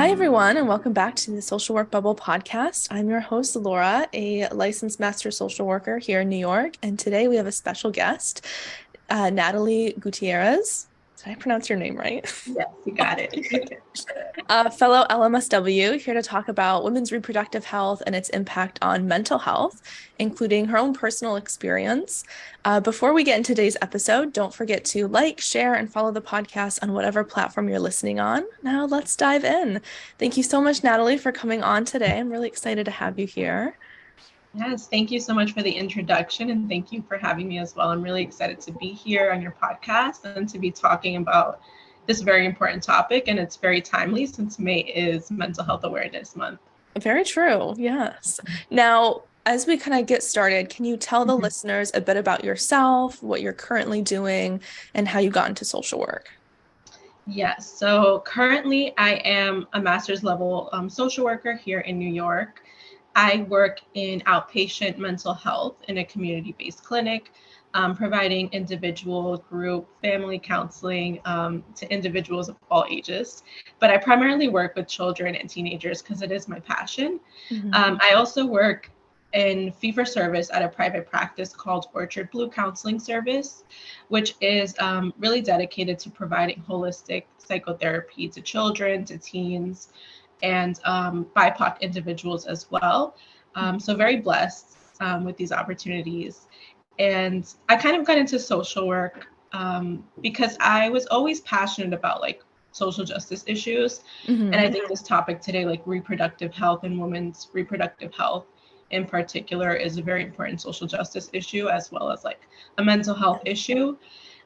Hi, everyone, and welcome back to the Social Work Bubble podcast. I'm your host, Laura, a licensed master social worker here in New York. And today we have a special guest, Natalie Gutierrez. Did I pronounce your name right? Yes, you got it. Fellow LMSW, here to talk about women's reproductive health and its impact on mental health, including her own personal experience. Before we get into today's episode, don't forget to like, share, and follow the podcast on whatever platform you're listening on. Now let's dive in. Thank you so much, Natalie, for coming on today. I'm really excited to have you here. Yes, thank you so much for the introduction, and thank you for having me as well. I'm really excited to be here on your podcast and to be talking about this very important topic, and it's very timely since May is Mental Health Awareness Month. Very true. Yes. Now, as we kind of get started, can you tell the listeners a bit about yourself, what you're currently doing, and how you got into social work? Yes, so currently I am a master's level social worker here in New York. I work in outpatient mental health in a community-based clinic, providing individual, group, family counseling to individuals of all ages. But I primarily work with children and teenagers because it is my passion. I also work in fee-for-service at a private practice called Orchard Blue Counseling Service, which is really dedicated to providing holistic psychotherapy to children, to teens, and BIPOC individuals as well. So very blessed with these opportunities. And I kind of got into social work because I was always passionate about like social justice issues. And I think this topic today, like reproductive health and women's reproductive health in particular, is a very important social justice issue as well as like a mental health issue.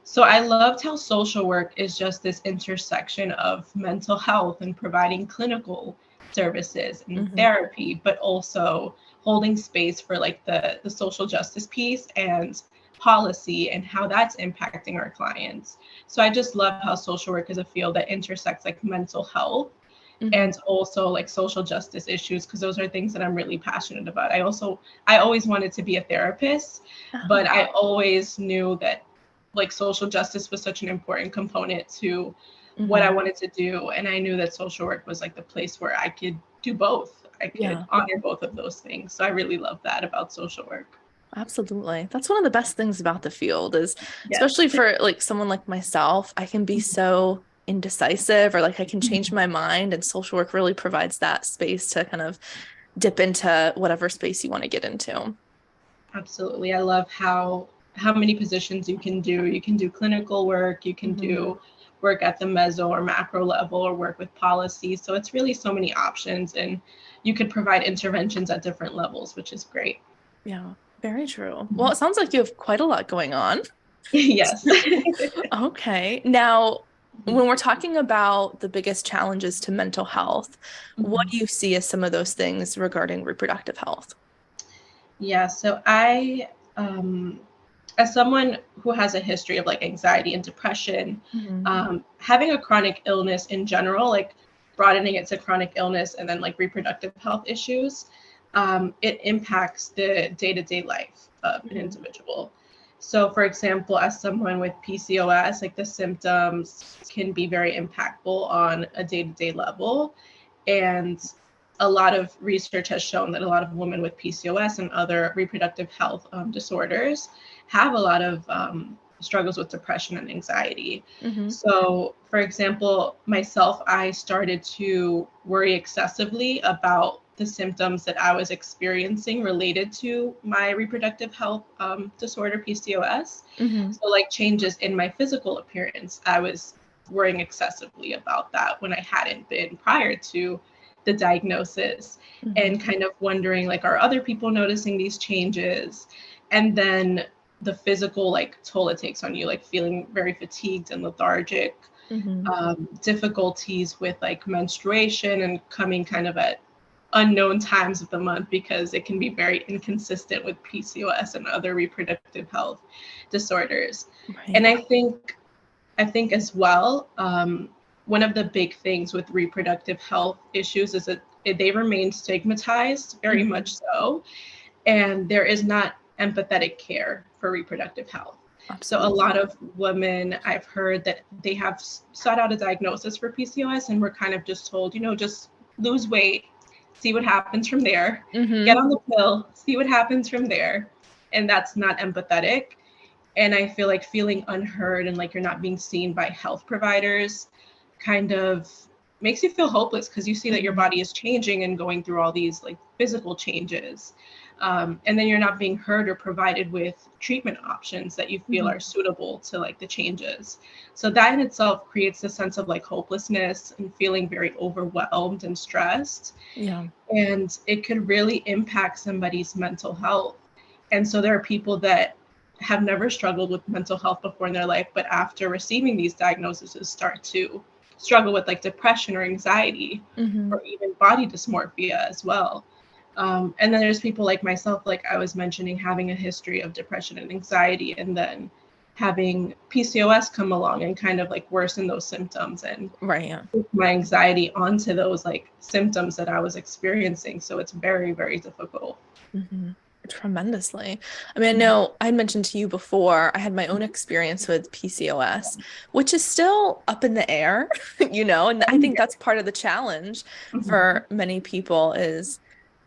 So I loved how social work is just this intersection of mental health and providing clinical services and therapy, but also holding space for like the social justice piece and policy and how that's impacting our clients. So I just love how social work is a field that intersects like mental health and also like social justice issues, because those are things that I'm really passionate about. I always wanted to be a therapist, but I always knew that like social justice was such an important component to what I wanted to do. And I knew that social work was like the place where I could do both. I could honor both of those things. So I really love that about social work. Absolutely. That's one of the best things about the field is, Yes. especially for like someone like myself, I can be so indecisive or like I can change my mind, and social work really provides that space to kind of dip into whatever space you want to get into. Absolutely. I love how many positions you can do. You can do clinical work, you can do work at the meso or macro level, or work with policy. So it's really so many options, and you could provide interventions at different levels, which is great. Yeah, very true. Well, it sounds like you have quite a lot going on. Yes. Okay. Now, when we're talking about the biggest challenges to mental health, what do you see as some of those things regarding reproductive health? Yeah, so as someone who has a history of like anxiety and depression, having a chronic illness in general, like broadening it to chronic illness and then like reproductive health issues, it impacts the day-to-day life of an individual. So, for example, as someone with PCOS, like the symptoms can be very impactful on a day-to-day level. And a lot of research has shown that a lot of women with PCOS and other reproductive health disorders have a lot of struggles with depression and anxiety. So, for example, myself, I started to worry excessively about the symptoms that I was experiencing related to my reproductive health disorder, PCOS. So, like changes in my physical appearance, I was worrying excessively about that when I hadn't been prior to the diagnosis, and kind of wondering like, are other people noticing these changes? And then the physical like toll it takes on you, like feeling very fatigued and lethargic, difficulties with like menstruation and coming kind of at unknown times of the month, because it can be very inconsistent with PCOS and other reproductive health disorders. And I think as well, one of the big things with reproductive health issues is that they remain stigmatized, very much so, and there is not empathetic care for reproductive health. So a Absolutely. lot of women, I've heard that they have sought out a diagnosis for PCOS and we're kind of just told, just lose weight, see what happens from there, get Mm-hmm. on the pill, see what happens from there. And that's not empathetic. And I feel like feeling unheard and like you're not being seen by health providers kind of makes you feel hopeless because you see that your Mm-hmm. body is changing and going through all these like physical changes. And then you're not being heard or provided with treatment options that you feel Mm-hmm. are suitable to like the changes. So that in itself creates a sense of like hopelessness and feeling very overwhelmed and stressed. Yeah. And it could really impact somebody's mental health. And so there are people that have never struggled with mental health before in their life, but after receiving these diagnoses, start to struggle with like depression or anxiety Mm-hmm. or even body dysmorphia as well. And then there's people like myself, like I was mentioning, having a history of depression and anxiety, and then having PCOS come along and kind of like worsen those symptoms and Right. Yeah. put my anxiety onto those like symptoms that I was experiencing. So it's very, very difficult. Mm-hmm. Tremendously. I mean, I know I mentioned to you before, I had my own experience with PCOS, which is still up in the air, and I think that's part of the challenge for many people is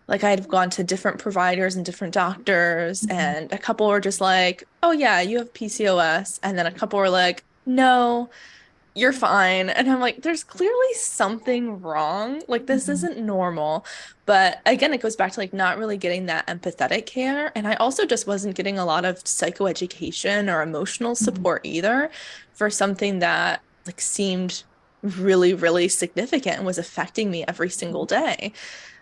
like I've gone to different providers and different doctors, and a couple were just like, oh, yeah, you have PCOS. And then a couple were like, no, you're fine. And I'm like, there's clearly something wrong. Like, this isn't normal. But again, it goes back to like not really getting that empathetic care. And I also just wasn't getting a lot of psychoeducation or emotional support either for something that like seemed really, really significant and was affecting me every single day.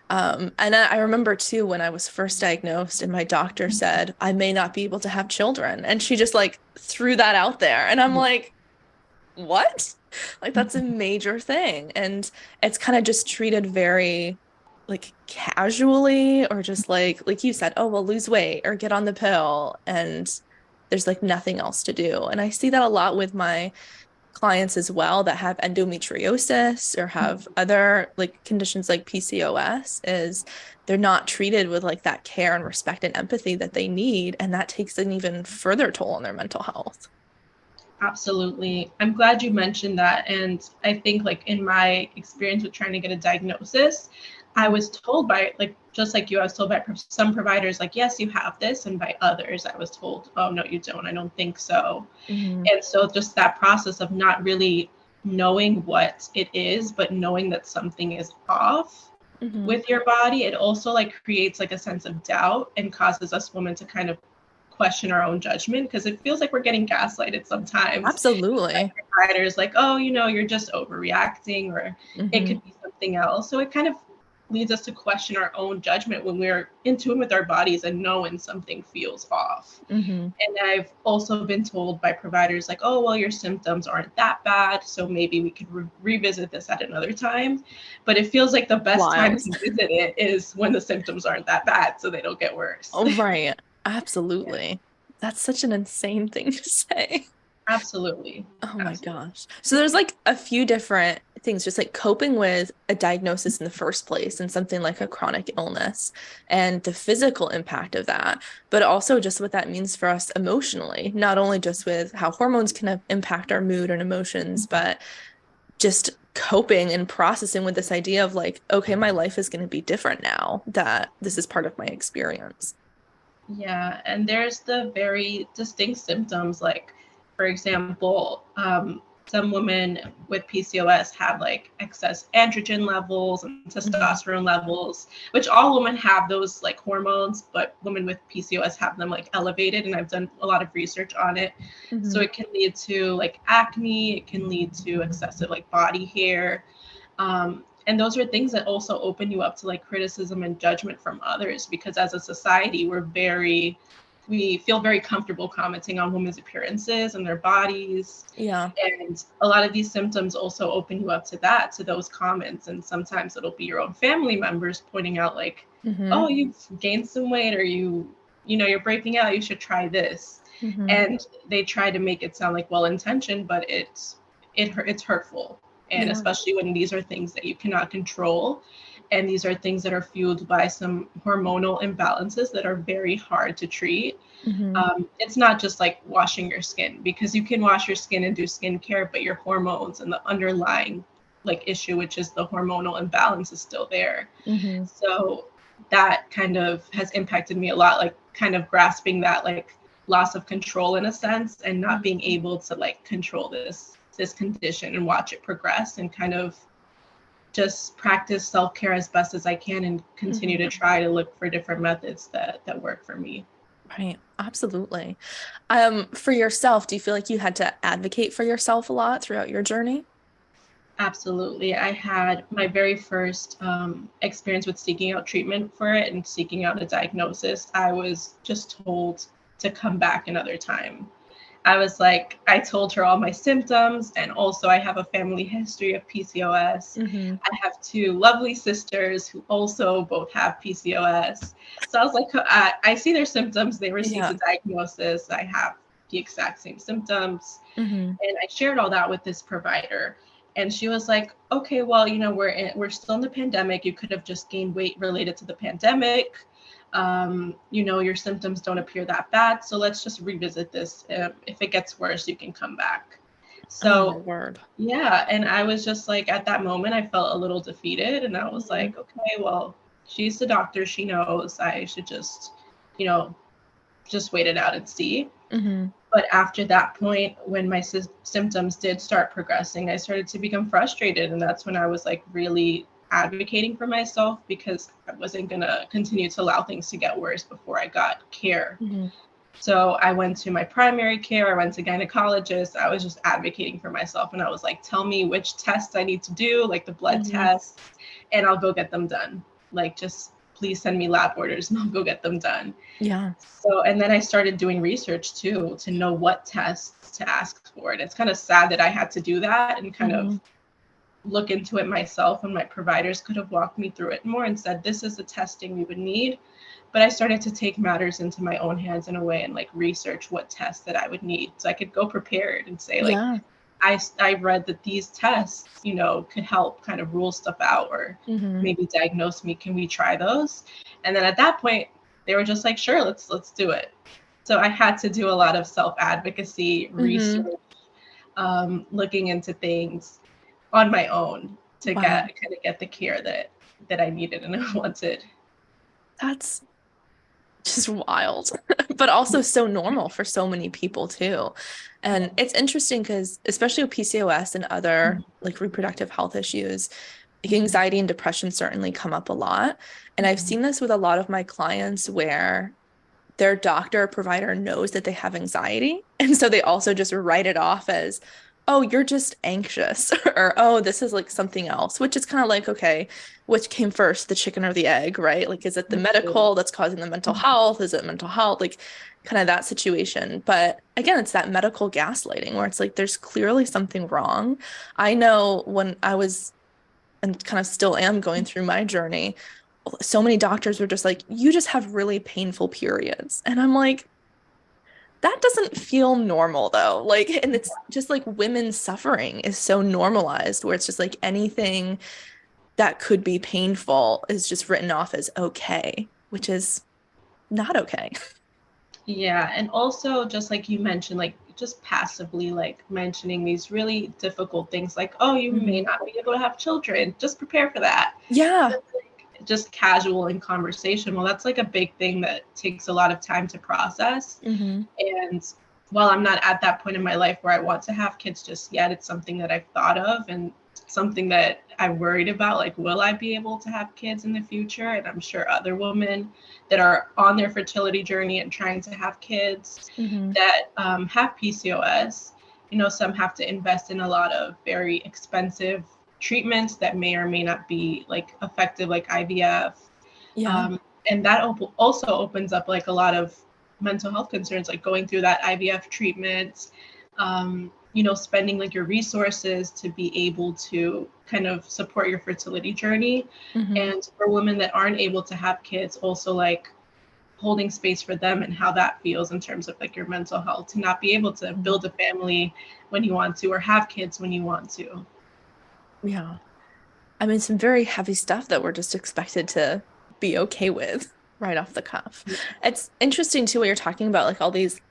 And I remember too when I was first diagnosed and my doctor said, I may not be able to have children. And she just like threw that out there. And I'm like, what? Like that's a major thing. And it's kind of just treated very like casually or just like you said, oh, well, lose weight or get on the pill. And there's like nothing else to do. And I see that a lot with my clients as well that have endometriosis or have other like conditions like PCOS is they're not treated with like that care and respect and empathy that they need. And that takes an even further toll on their mental health. Absolutely. I'm glad you mentioned that. And I think, like, in my experience with trying to get a diagnosis, I Mhm. was told by, like, just like you, I was told by some providers, like, yes, you have this. And by others, I was told, oh, no, you don't. I don't think so. Mhm. And so just that process of not really knowing what it is, but knowing that something is off Mhm. with your body, it also like creates like a sense of doubt and causes us women to kind of question our own judgment because it feels like we're getting gaslighted sometimes. Absolutely. Providers like, oh, you're just overreacting, or it Mhm. could be something else. So it kind of leads us to question our own judgment when we're in tune with our bodies and know when something feels off. Mhm. And I've also been told by providers like, oh, well, your symptoms aren't that bad, so maybe we could revisit this at another time. But it feels like the best time Wild. to visit it is when the symptoms aren't that bad, so they don't get worse. Oh, right. Yeah, Absolutely. That's such an insane thing to say. absolutely. Oh my Absolutely. gosh. So there's like a few different things, just like coping with a diagnosis in the first place and something like a chronic illness and the physical impact of that, but also just what that means for us emotionally, not only just with how hormones can impact our mood and emotions, but just coping and processing with this idea of like, okay, my life is going to be different now that this is part of my experience. Yeah, and there's the very distinct symptoms, like, for example, some women with PCOS have like excess androgen levels and Mhm. testosterone levels, which all women have those like hormones, but women with PCOS have them like elevated. And I've done a lot of research on it. So Mhm. it can lead to like acne, it can lead to excessive like body hair, and those are things that also open you up to like criticism and judgment from others because as a society we feel very comfortable commenting on women's appearances and their bodies, Yeah. and a lot of these symptoms also open you up to those comments, and sometimes it'll be your own family members pointing out like, oh, Hmm. you've gained some weight, or you're breaking out, you should try this. Hmm. And they try to make it sound like well intentioned, but it's hurtful, and Yeah. especially when these are things that you cannot control. And these are things that are fueled by some hormonal imbalances that are very hard to treat. Mm-hmm. It's not just like washing your skin, because you can wash your skin and do skincare, but your hormones and the underlying like issue, which is the hormonal imbalance, is still there. Mm-hmm. So that kind of has impacted me a lot, like kind of grasping that like loss of control in a sense, and not being able to like control this condition and watch it progress, and kind of just practice self-care as best as I can, and continue to try to look for different methods that work for me. Right. Absolutely. For yourself, do you feel like you had to advocate for yourself a lot throughout your journey? Absolutely. I had my very first experience with seeking out treatment for it and seeking out a diagnosis. I was just told to come back another time. I was like, I told her all my symptoms, and also I have a family history of PCOS. Mm-hmm. I have two lovely sisters who also both have PCOS. So I was like, I see their symptoms. They received Yeah. a diagnosis. I have the exact same symptoms. Mm-hmm. And I shared all that with this provider. And she was like, okay, well, we're still in the pandemic. You could have just gained weight related to the pandemic. Your symptoms don't appear that bad. So let's just revisit this. If it gets worse, you can come back. Oh my So word. yeah. And I was just like, at that moment, I felt a little defeated. And I was Mm-hmm. like, okay, well, she's the doctor. She knows. I should you know, just wait it out and see. Mm-hmm. But after that point, when my symptoms did start progressing, I started to become frustrated. And that's when I was like really advocating for myself, because I wasn't going to continue to allow things to get worse before I got care. Mm-hmm. So I went to my primary care, I went to gynecologist, I was just advocating for myself. And I was like, tell me which tests I need to do, like the blood Mm-hmm. tests, and I'll go get them done. Like, just please send me lab orders and I'll go get them done. Yeah. So, and then I started doing research too, to know what tests to ask for. And it's kind of sad that I had to do that and kind of Mm-hmm. look into it myself, when my providers could have walked me through it more and said, this is the testing we would need. But I started to take matters into my own hands in a way, and like research what tests that I would need, so I could go prepared and say like, Yeah. I read that these tests, could help kind of rule stuff out, or Mm-hmm. maybe diagnose me. Can we try those? And then at that point, they were just like, sure, let's do it. So I had to do a lot of self advocacy, research, Mm-hmm. looking into things on my own to Wow. get the care that I needed and I wanted. That's just wild, but also so normal for so many people too. And it's interesting because, especially with PCOS and other like reproductive health issues, like anxiety and depression certainly come up a lot. And I've seen this with a lot of my clients where their doctor or provider knows that they have anxiety. And so they also just write it off as, oh, you're just anxious, or oh, this is like something else, which is kind of like, okay, which came first, the chicken or the egg, right? Like, is it the medical that's causing the mental health? Is it mental health? Like, kind of that situation. But again, it's that medical gaslighting where it's like, there's clearly something wrong. I know when I was and kind of still am going through my journey, so many doctors were just like, you just have really painful periods. And I'm like, that doesn't feel normal though. Like, and it's just like women's suffering is so normalized where it's just like anything that could be painful is just written off as okay, which is not okay. Yeah, and also just like you mentioned, like just passively like mentioning these really difficult things, like, oh, you may Mhm. not be able to have children, just prepare for that. Yeah. That's like just casual in conversation. Well, that's like a big thing that takes a lot of time to process. Hmm. And while I'm not at that point in my life where I want to have kids just yet, it's something that I've thought of, and something that I worried about. Like, will I be able to have kids in the future? And I'm sure other women that are on their fertility journey and trying to have kids Hmm. that have PCOS, some have to invest in a lot of very expensive treatments that may or may not be like effective, like IVF. Yeah. Um, and that also opens up like a lot of mental health concerns, like going through that IVF treatment, spending like your resources to be able to kind of support your fertility journey. Hmm. And for women that aren't able to have kids, also like holding space for them and how that feels in terms of like your mental health, to not be able to build a family when you want to, or have kids when you want to. Yeah. I mean, some very heavy stuff that we're just expected to be okay with right off the cuff. It's interesting too what you're talking about, like all these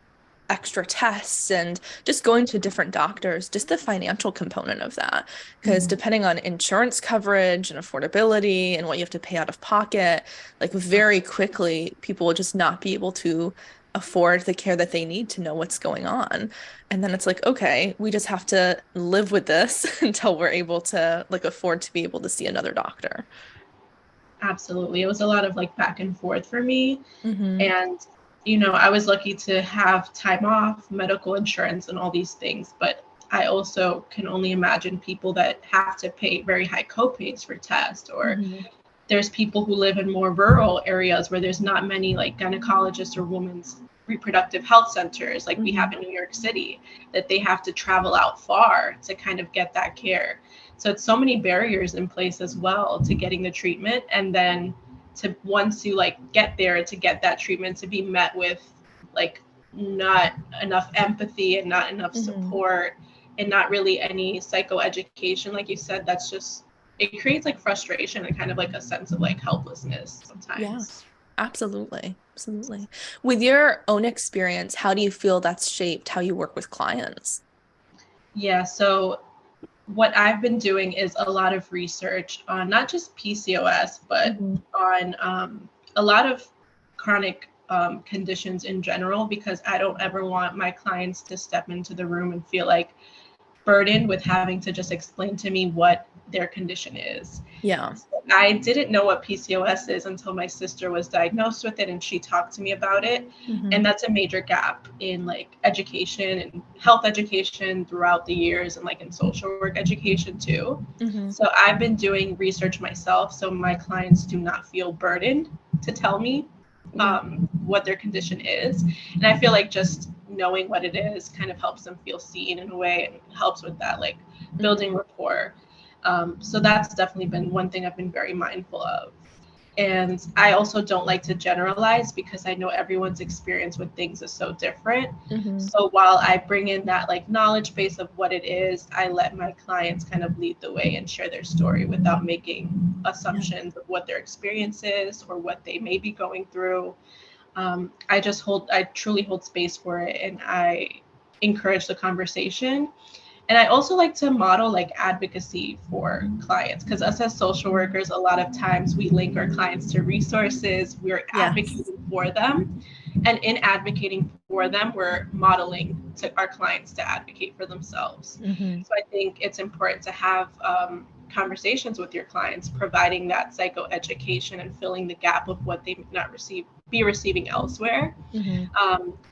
extra tests and just going to different doctors, just the financial component of that. Because Mhm. depending on insurance coverage and affordability and what you have to pay out of pocket, like very quickly, people will just not be able to afford the care that they need to know what's going on. And then it's like, okay, we just have to live with this until we're able to like afford to be able to see another doctor. Absolutely. It was a lot of like back and forth for me. Hmm. And, I was lucky to have time off, medical insurance, and all these things. But I also can only imagine people that have to pay very high copays for tests, or Hmm. there's people who live in more rural areas where there's not many like gynecologists or women's reproductive health centers like we have Hmm. in New York City, that they have to travel out far to kind of get that care. So it's so many barriers in place as well to getting the treatment, and then to once you like get there to get that treatment to be met with like not enough empathy and not enough Hmm. support and not really any psychoeducation, like you said. That's just, it creates like frustration and kind of like a sense of like helplessness Yeah, sometimes. absolutely. Absolutely. With your own experience, how do you feel that's shaped how you work with clients? Yeah, so what I've been doing is a lot of research on not just PCOS, but Hmm. on a lot of chronic conditions in general, because I don't ever want my clients to step into the room and feel like burdened with having to just explain to me what their condition is. Yeah. I didn't know what PCOS is until my sister was diagnosed with it and she talked to me about it. Hmm. And that's a major gap in like education and health education throughout the years, and like in social work education too. Hmm. So I've been doing research myself so my clients do not feel burdened to tell me Yeah. what their condition is. And I feel like just knowing what it is kind of helps them feel seen in a way, and helps with that like building Hmm. rapport. So that's definitely been one thing I've been very mindful of. And I also don't like to generalize because I know everyone's experience with things is so different. Hmm. So while I bring in that like knowledge base of what it is, I let my clients kind of lead the way and share their story without making Yeah. assumptions of what their experience is or what they may be going through. I truly hold space for it, and I encourage the conversation. And I also like to model like advocacy for clients, because us as social Mhm. workers, a lot of times we link our clients to resources, we're Yes. advocating for them. And in advocating for them, we're modeling to our clients to advocate for themselves. Hmm. So I think it's important to have conversations with your clients, providing that psychoeducation and filling the gap of what they may not be receiving elsewhere, Hmm.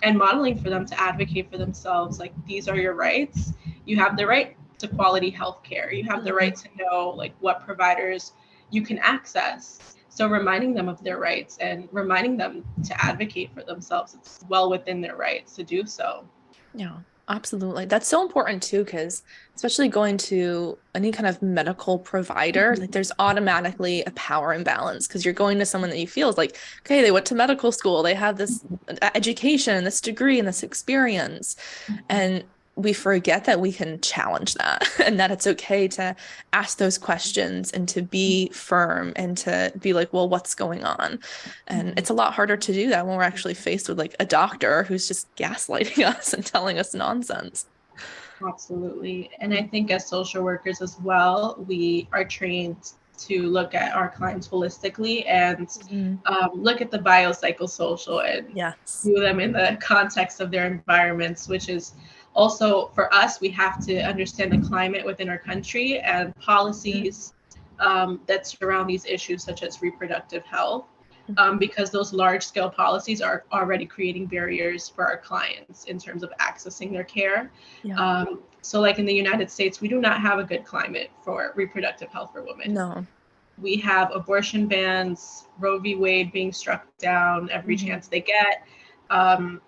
and modeling for them to advocate for themselves. Like, these are your rights. You have the right to quality health care. You have the right Hmm. to know like what providers you can access. So reminding them of their rights and reminding them to advocate for themselves. It's well within their rights to do so. Yeah, absolutely. That's so important too, because especially going to any kind of medical provider, like there's automatically a power imbalance because you're going to someone that you feel is like, okay, they went to medical school, they have this education, this degree, and this experience. And we forget that we can challenge that and that it's okay to ask those questions and to be firm and to be like, well, what's going on? And it's a lot harder to do that when we're actually faced with like a doctor who's just gaslighting us and telling us nonsense. Absolutely. And I think as social workers as well, we are trained to look at our clients holistically and Mhm. look at the biopsychosocial and Yes. view them in the context of their environments, which is also for us, we have to understand the climate within our country and Mhm. policies that surround these issues, such as reproductive health, Mhm. because those large scale policies are already creating barriers for our clients in terms of accessing their care. Yeah. So, like in the United States, we do not have a good climate for reproductive health for women. No. We have abortion bans, Roe v. Wade being struck down every Hmm. chance they get. Um,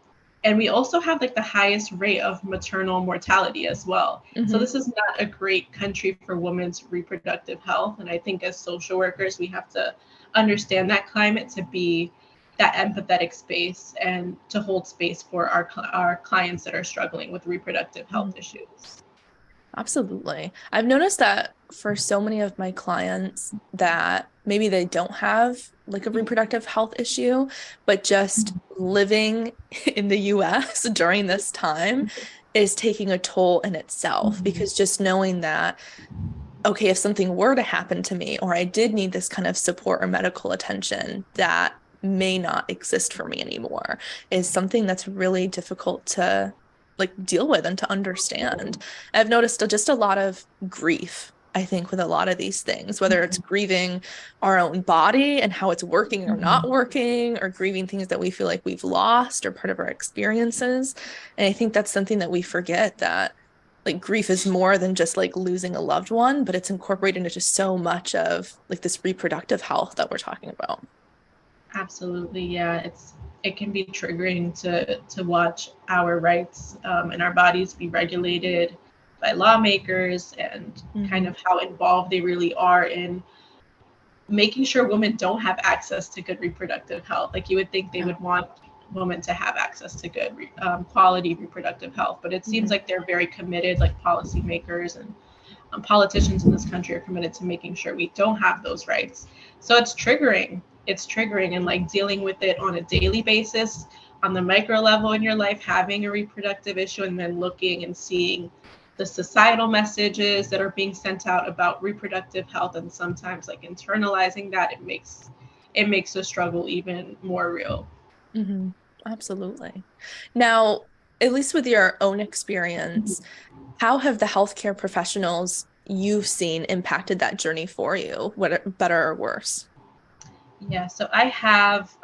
and we also have like the highest rate of maternal mortality as well. So Hmm. this is not a great country for women's reproductive health. And I think as social workers, we have to understand that climate to be that empathetic space and to hold space for our clients that are struggling with reproductive health Hmm. issues. Absolutely. I've noticed that for so many of my clients that maybe they don't have like a reproductive health issue, but just living in the US during this time is taking a toll in itself because just knowing that okay, if something were to happen to me, or I did need this kind of support or medical attention that may not exist for me anymore, is something that's really difficult to like deal with and to understand. I've noticed just a lot of grief, I think, with a lot of these things, whether it's grieving our own body and how it's working or not working, or grieving things that we feel like we've lost or part of our experiences. And I think that's something that we forget that like grief is more than just like losing a loved one, but it's incorporated into so much of like this reproductive health that we're talking about. Absolutely, yeah. It can be triggering to watch our rights and our bodies be regulated by lawmakers, and kind Mm-hmm. of how involved they really are in making sure women don't have access to good reproductive health. Like you would think they Yeah. would want women to have access to good quality reproductive health, but it seems Mm-hmm. like they're very committed, like policymakers and politicians in this country are committed to making sure we don't have those rights. So it's triggering. It's triggering, and like dealing with it on a daily basis, on the micro level in your life, having a reproductive issue, and then looking and seeing the societal messages that are being sent out about reproductive health, and sometimes like internalizing that, it makes the struggle even more real. Mm-hmm. Absolutely. Now, at least with your own experience, how have the healthcare professionals you've seen impacted that journey for you, whether better or worse? Yeah, so I have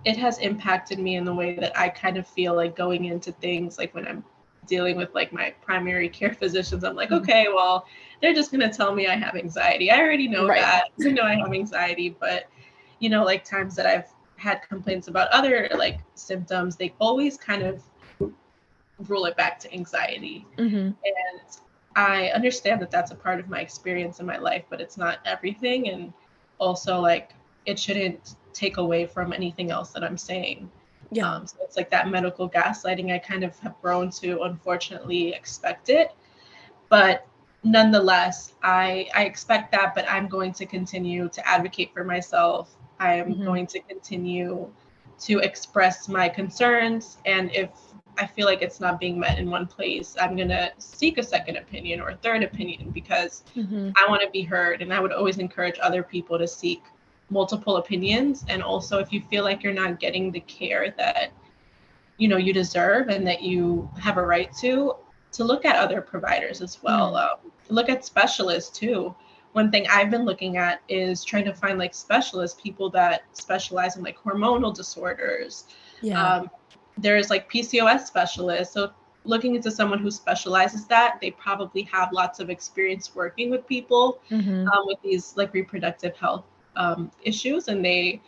it has impacted me in the way that I kind of feel like going into things, like when I'm dealing with like my primary care physicians, I'm like, Mhm. okay, well, they're just going to tell me I have anxiety. I already know Right. that. I know I have anxiety, but like times that I've had complaints about other like symptoms, they always kind of rule it back to anxiety. Mm-hmm. And I understand that that's a part of my experience in my life, but it's not everything. And also, like, it shouldn't take away from anything else that I'm saying. Yeah. So it's like that medical gaslighting. I kind of have grown to unfortunately expect it, but nonetheless, I expect that. But I'm going to continue to advocate for myself. I am Mm-hmm. going to continue to express my concerns, and if I feel like it's not being met in one place, I'm going to seek a second opinion or a third opinion, because Mm-hmm. I want to be heard. And I would always encourage other people to seek multiple opinions. And also, if you feel like you're not getting the care that you deserve and that you have a right to look at other providers as well. Mm-hmm. Look at specialists too. One thing I've been looking at is trying to find like specialists, people that specialize in like hormonal disorders. Yeah. um, there's like PCOS specialists, so looking into someone who specializes that, they probably have lots of experience working with people Mm-hmm. with these like reproductive health issues, and they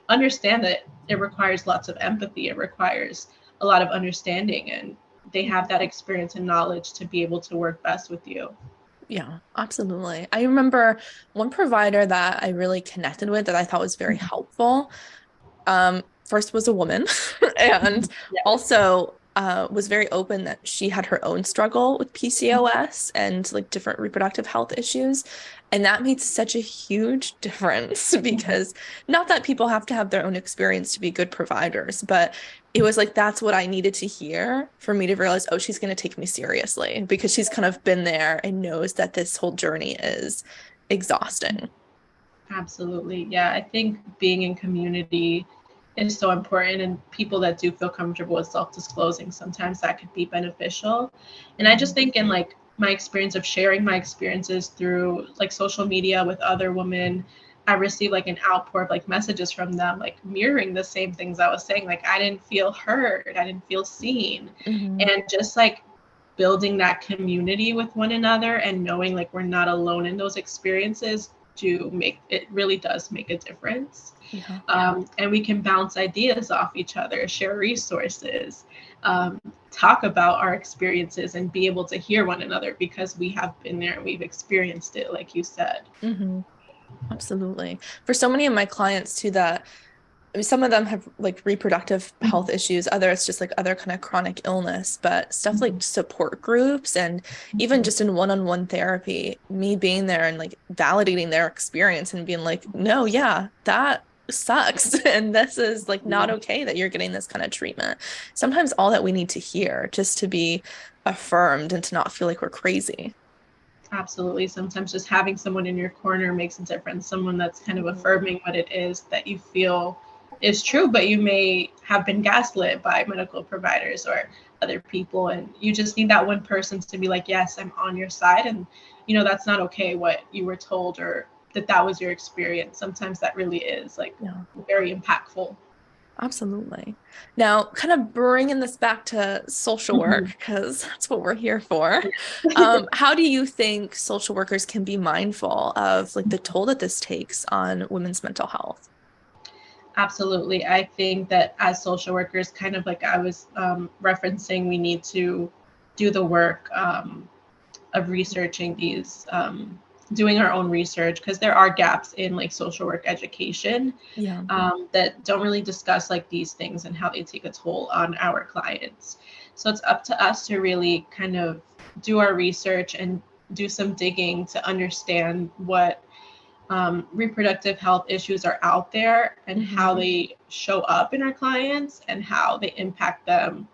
understand that it requires lots of empathy. It requires a lot of understanding, and they have that experience and knowledge to be able to work best with you. Yeah, absolutely. I remember one provider that I really connected with that I thought was very helpful. First was a woman and Yes. also was very open that she had her own struggle with PCOS and like different reproductive health issues. And that made such a huge difference because not that people have to have their own experience to be good providers, but it was like that's what I needed to hear for me to realize, oh, she's going to take me seriously because she's kind of been there and knows that this whole journey is exhausting. Absolutely. Yeah, I think being in community is so important, and people that do feel comfortable with self-disclosing, sometimes that could be beneficial. And I just Mhm. think in like my experience of sharing my experiences through like social media with other women, I received like an outpour of like messages from them, like mirroring the same things I was saying. Like I didn't feel heard, I didn't feel seen. Mhm. And just like building that community with one another and knowing like we're not alone in those experiences, to make it really does make a difference. Yeah. And we can bounce ideas off each other, share resources, um, talk about our experiences, and be able to hear one another because we have been there and we've experienced it, like you said. Mhm. Absolutely. For so many of my clients too, that I mean, some of them have like reproductive health Mhm. issues, others just like other kind of chronic illness, but stuff like Mhm. support groups and even Mhm. just in one-on-one therapy, me being there and like validating their experience and being like, no, yeah, that sucks. And this is like not okay that you're getting this kind of treatment. Sometimes all that we need to hear just to be affirmed and to not feel like we're crazy. Absolutely. Sometimes just having someone in your corner makes a difference. Someone that's kind of Mhm. affirming what it is that you feel is true, but you may have been gaslit by medical providers or other people. And you just need that one person to be like, yes, I'm on your side. And, that's not okay what you were told or that was your experience. Sometimes that really is like Yeah. very impactful. Absolutely. Now, kind of bringing this back to social Mhm. work, because that's what we're here for. How do you think social workers can be mindful of like the toll that this takes on women's mental health? Absolutely. I think that as social workers, kind of like I was referencing, we need to do the work of researching these, doing our own research, because there are gaps in like social work education Yeah. that don't really discuss like these things and how they take a toll on our clients. So it's up to us to really kind of do our research and do some digging to understand what reproductive health issues are out there and how Hmm. they show up in our clients and how they impact them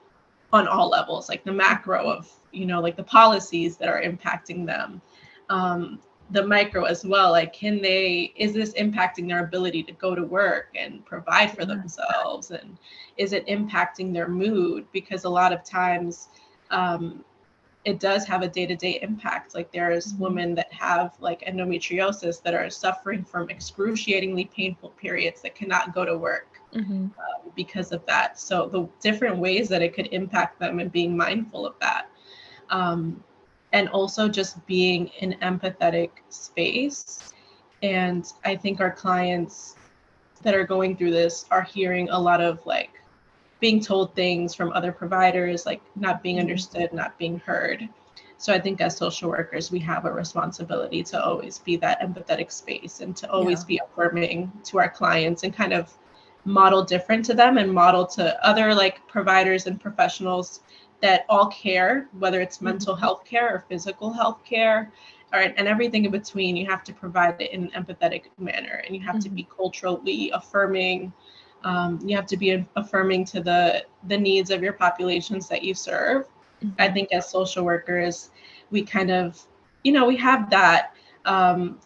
on all levels, like the macro of, like the policies that are impacting them, um, the micro as well. Like, is this impacting their ability to go to work and provide for Yeah. themselves? And is it impacting their mood? Because a lot of times, um, it does have a day-to-day impact. Like there's Hmm. women that have like endometriosis that are suffering from excruciatingly painful periods that cannot go to work Hmm. because of that. So the different ways that it could impact them and being mindful of that. Um, and also just being in empathetic space. And I think our clients that are going through this are hearing a lot of like being told things from other providers, like not being Hmm. understood, not being heard. So I think as social workers, we have a responsibility to always be that empathetic space and to always Yeah. be affirming to our clients and kind of model different to them and model to other like providers and professionals that all care, whether it's mental Hmm. health care or physical health care, or, and everything in between. You have to provide it in an empathetic manner and you have to Hmm. be culturally affirming. You have to be affirming to the needs of your populations that you serve. I Hmm. think as social workers, we kind of, we have that.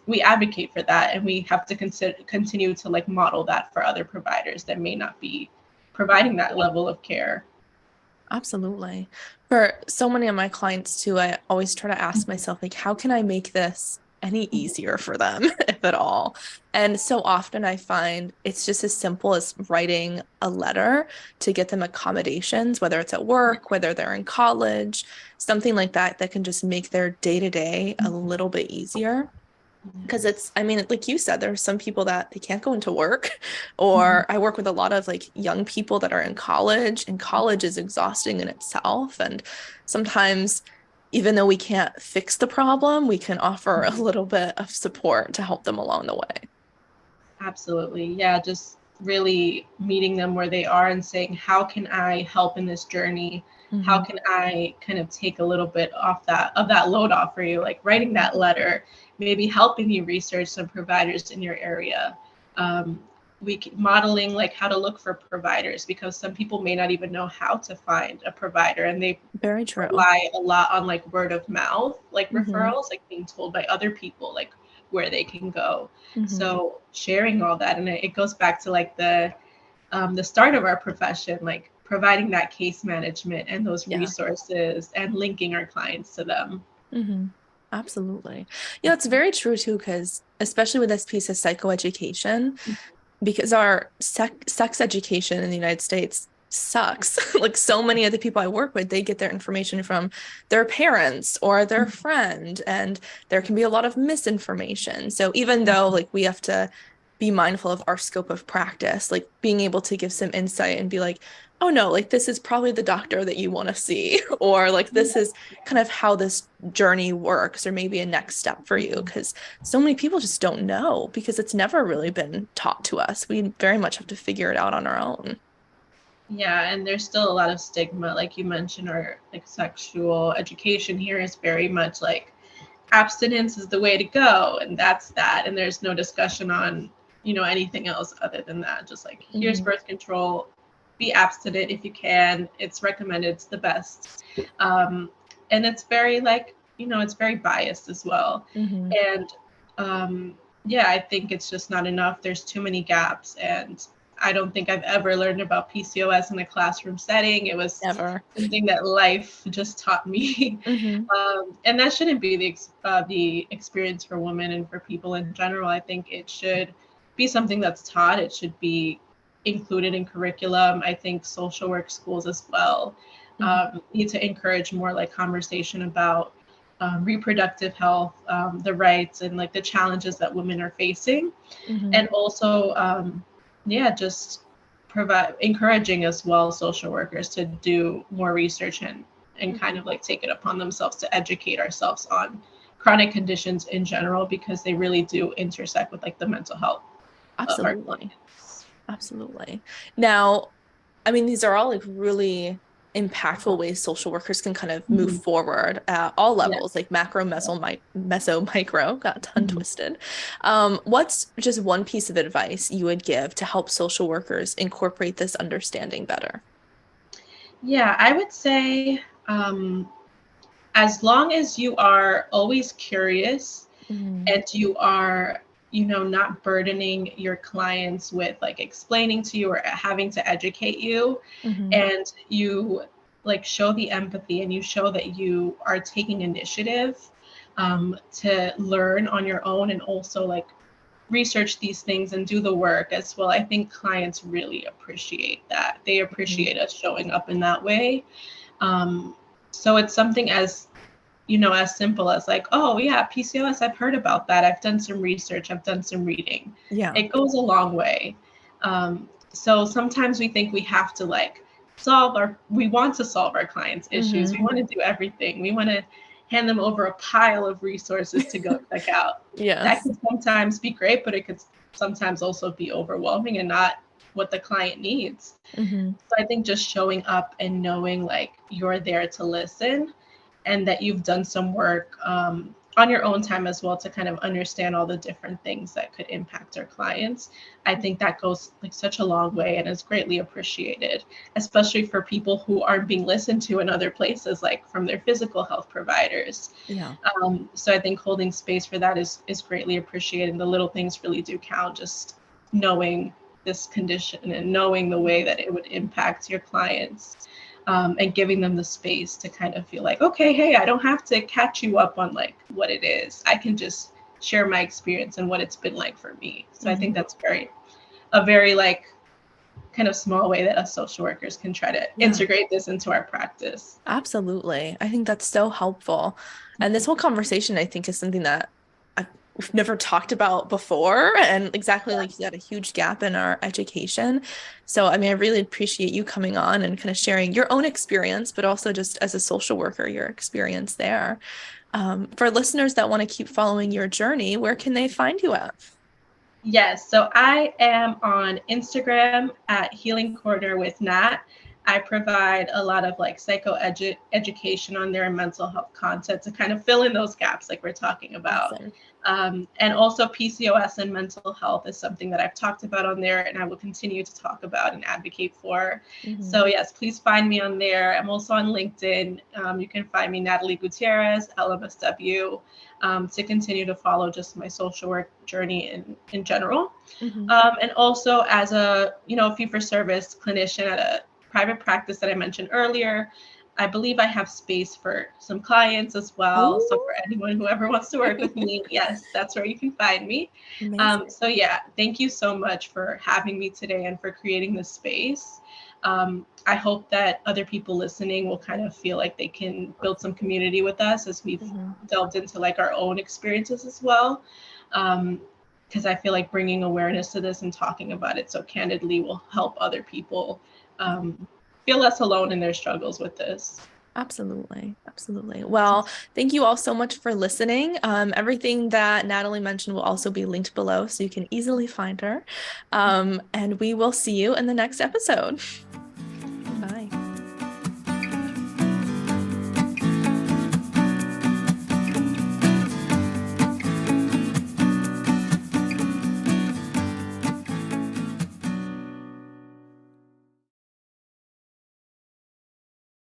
We advocate for that, and we have to continue to like model that for other providers that may not be providing that level of care. Absolutely. For so many of my clients too, I always try to ask myself, like, how can I make this any easier for them, if at all? And so often I find it's just as simple as writing a letter to get them accommodations, whether it's at work, whether they're in college, something like that, that can just make their day to day a little bit easier. Because it's, I mean, like you said, there's some people that they can't go into work, or I work with a lot of like young people that are in college, and college is exhausting in itself. And sometimes, even though we can't fix the problem, we can offer a little bit of support to help them along the way. Absolutely. Yeah, just really meeting them where they are and saying, how can I help in this journey? How Hmm. can I kind of take a little bit off that load off for you? Like writing that letter, maybe helping you research some providers in your area. Um, modeling like how to look for providers because some people may not even know how to find a provider and they Very true. rely a lot on like word of mouth, like Hmm. referrals, like being told by other people, like where they can go. Hmm. So sharing all that, and it goes back to like the start of our profession, like providing that case management and those Yeah. resources and linking our clients to them. Hmm. Absolutely. Yeah, it's very true too, because especially with this piece of psychoeducation, because our sex education in the United States sucks. Like so many of the people I work with, they get their information from their parents or their friend, and there can be a lot of misinformation. So even though like we have to be mindful of our scope of practice, like being able to give some insight and be like, oh no, like this is probably the doctor that you want to see, or like this is kind of how this journey works, or maybe a next step for you. Because so many people just don't know because it's never really been taught to us. We very much have to figure it out on our own. Yeah, and there's still a lot of stigma, like you mentioned, our like sexual education here is very much like abstinence is the way to go, and that's that. And there's no discussion on, anything else other than that. Just like here's Hmm. birth control, be abstinent if you can. It's recommended, it's the best. Um, and it's very like, it's very biased as well. Hmm. And yeah, I think it's just not enough. There's too many gaps. And I don't think I've ever learned about PCOS in a classroom setting. It was Never. something that life just taught me. Hmm. And that shouldn't be the experience for women and for people in general. I think it should be something that's taught. It should be included in curriculum. I think social work schools as well Hmm. need to encourage more like conversation about reproductive health, the rights and like the challenges that women are facing, Hmm. and also yeah, just provide encouraging as well social workers to do more research and kind of like take it upon themselves to educate ourselves on chronic conditions in general, because they really do intersect with like the mental health of our Absolutely. clients. Absolutely. Now, I mean, these are all like really impactful ways social workers can kind of move Mhm. forward at all Yeah. levels, like macro, meso, micro, got tongue Mhm. twisted. What's just one piece of advice you would give to help social workers incorporate this understanding better? Yeah, I would say as long as you are always curious Hmm. and you are, not burdening your clients with like explaining to you or having to educate you, Hmm. and you like show the empathy and you show that you are taking initiative to learn on your own and also like research these things and do the work as well. I think clients really appreciate that. They Hmm. appreciate us showing up in that way. um, so it's something as simple as like, oh yeah, PCOS, I've heard about that. I've done some research, I've done some reading. Yeah. It goes a long way. So sometimes we think we have to like we want to solve our clients' issues. Hmm. We want to do everything. We want to hand them over a pile of resources to go check out. That Yes. could sometimes be great, but it could sometimes also be overwhelming and not what the client needs. Hmm. So I think just showing up and knowing like you're there to listen and that you've done some work on your own time as well to kind of understand all the different things that could impact our clients. I think that goes like such a long way and is greatly appreciated, especially for people who aren't being listened to in other places, like from their physical health providers. Yeah. So I think holding space for that is greatly appreciated. And the little things really do count. Just knowing this condition and knowing the way that it would impact your clients, and giving them the space to kind of feel like, okay, hey, I don't have to catch you up on like what it is. I can just share my experience and what it's been like for me. So I think Hmm. that's a very like kind of small way that us social workers can try to Yeah. integrate this into our practice. Absolutely. I think that's so helpful. And this whole conversation, I think, is something that we've never talked about before. And exactly like you said, a huge gap in our education. So, I mean, I really appreciate you coming on and kind of sharing your own experience, but also just as a social worker, your experience there. For listeners that want to keep following your journey, where can they find you at? Yes, so I am on Instagram at Healing Corner with Nat. I provide a lot of like education on there and mental health content to kind of fill in those gaps, like we're talking about. Awesome. And also, PCOS and mental health is something that I've talked about on there and I will continue to talk about and advocate for. Hmm. So, yes, please find me on there. I'm also on LinkedIn. You can find me, Natalie Gutierrez, LMSW, to continue to follow just my social work journey in general. Hmm. And also as a, fee for service clinician at a private practice that I mentioned earlier, I believe I have space for some clients as well. So Oh, for anyone who ever wants to work with me, yes, that's where you can find me. amazing. So yeah, thank you so much for having me today and for creating this space. I hope that other people listening will kind of feel like they can build some community with us as we've Hmm. delved into like our own experiences as well. Because I feel like bringing awareness to this and talking about it so candidly will help other people, um, feel less alone in their struggles with this. Absolutely. Absolutely. Well, thank you all so much for listening. Everything that Natalie mentioned will also be linked below so you can easily find her. And we will see you in the next episode.